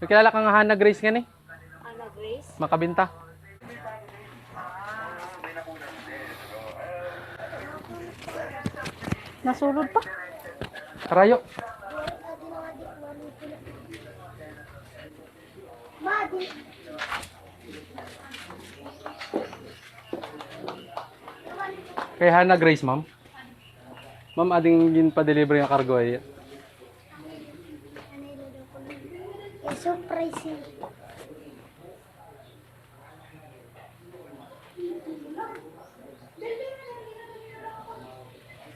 May kilala kang Hannah Grace nga ni? Ana Grace? Makabinta. Nasulod pa? Karayo. Kay Hannah Grace, ma'am. Ma'am, ading yun pa-deliver yung cargo ay. Surprise.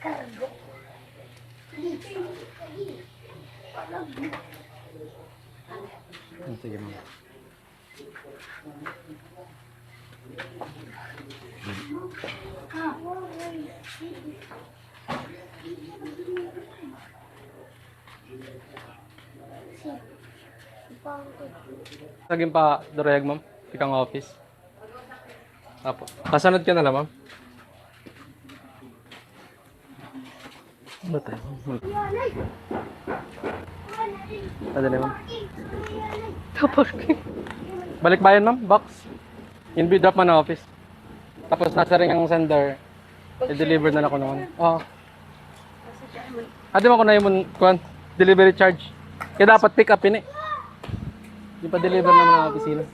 Cargo. Sige, ma'am. Saging pa durayag, ma'am. Ikang office. Apo. Kasanod ka na lang, ma'am. Ba tayo? Padali, ma'am. Tapos Balik bayan, ma'am. Box. In-bid drop man na office. Tapos nasa ring ang sender. I-deliver na lang ako naman. Oo. Adi mo ko na yung delivery charge. Kaya dapat pick up yun eh. Yung pa-deliver naman ng opisina.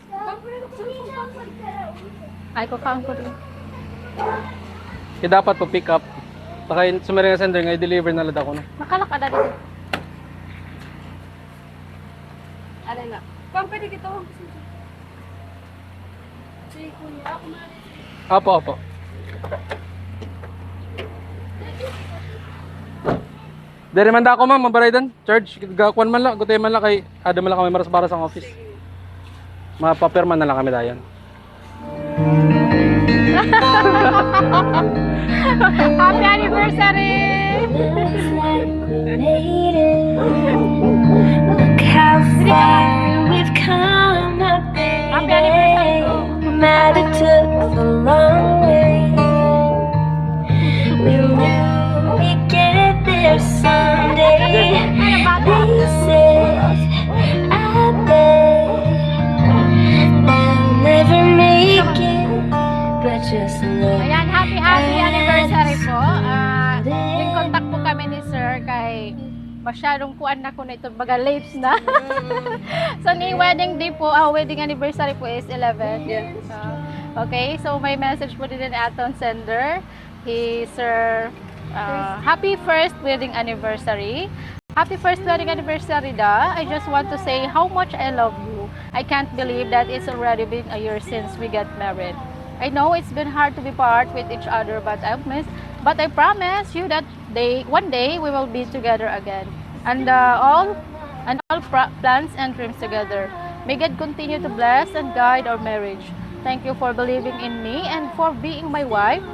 ay ko kaang ko rin. Kaya dapat po pick up. Saka yung sumaring ang sender nga, i-deliver na lang ako na. Makalak ada dito. Alay na. Pang pwede dito. Si kuya ako na. Opo, opo. Dari man da ako, ma'am, mabaray dan. Charge, gakuan man lang, gutay man lang kay ada man lang kami maras para sa office. Mapapirman na lang kami dayon. Happy anniversary! Look how far we've come up, Happy anniversary! no matter took the long way. We knew we'd get there someday. They said I bet they'll never make it, but just look. Ayan, happy anniversary po. Yung contact po kami ni Sir kay masyadong kuan na ko na ito, baga late na. So, ni wedding day po, wedding anniversary po is 11. Yes. Okay, so may message po din aton sender. He, Sir, happy first wedding anniversary. Happy first wedding anniversary da. I just want to say how much I love you. I can't believe that it's already been a year since we got married. I know it's been hard to be part with each other, but I promise you that one day we will be together again. And all plans and dreams together. May God continue to bless and guide our marriage. Thank you for believing in me and for being my wife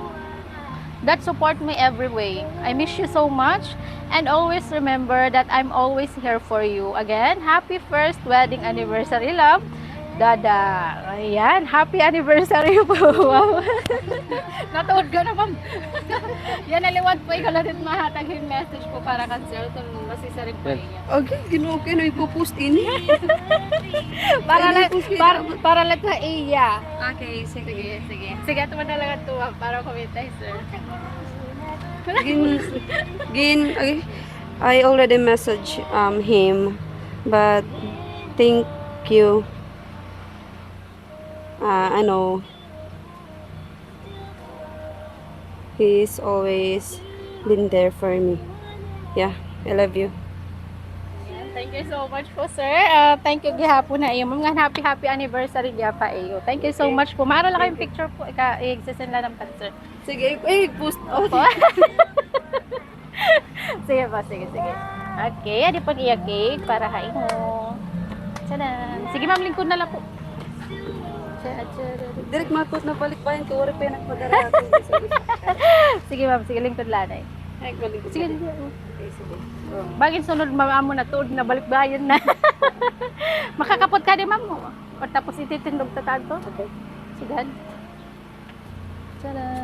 that support me every way. I miss you so much and always remember that I'm always here for you. Again, happy first wedding anniversary, love. Dada. Ayan, happy anniversary po. Wow. Natuod ka na, ma'am. Yan, naliwat po. Ikaw lang din mahatag yung message po para kan sir. Ito, masisarin po niya. Okay, ginuke na ipopost ini. Para lang na iya. Okay, sige. Sige, ito mo na lang ito, ma'am, para kumita, sir. Okay. I already messaged him, but thank you. I know he's always been there for me. Yeah, I love you. Thank you so much po, sir. Thank you gihapon na iyo. Mga happy anniversary diya pa iyo. Thank you so much po. Maro lang kayong picture po. I-send lang ng sir. Sige, post Opo. Sige po, sige. Okay, adi pag iya cake para kain mo. Tada. Sige ma'am, lingkod na lang po. Direct matot na balik pa yun. Kawari pa yun ang pag-arati. Sige ma'am, sige lingkod lanay. Ay, balik. Sige. Okay, sige. Bagin sunod mamo na tuod na balik bayan na. Makakapot ka di ma'am. O tapos ititindog ta tanto. Okay. Sigan. Tada.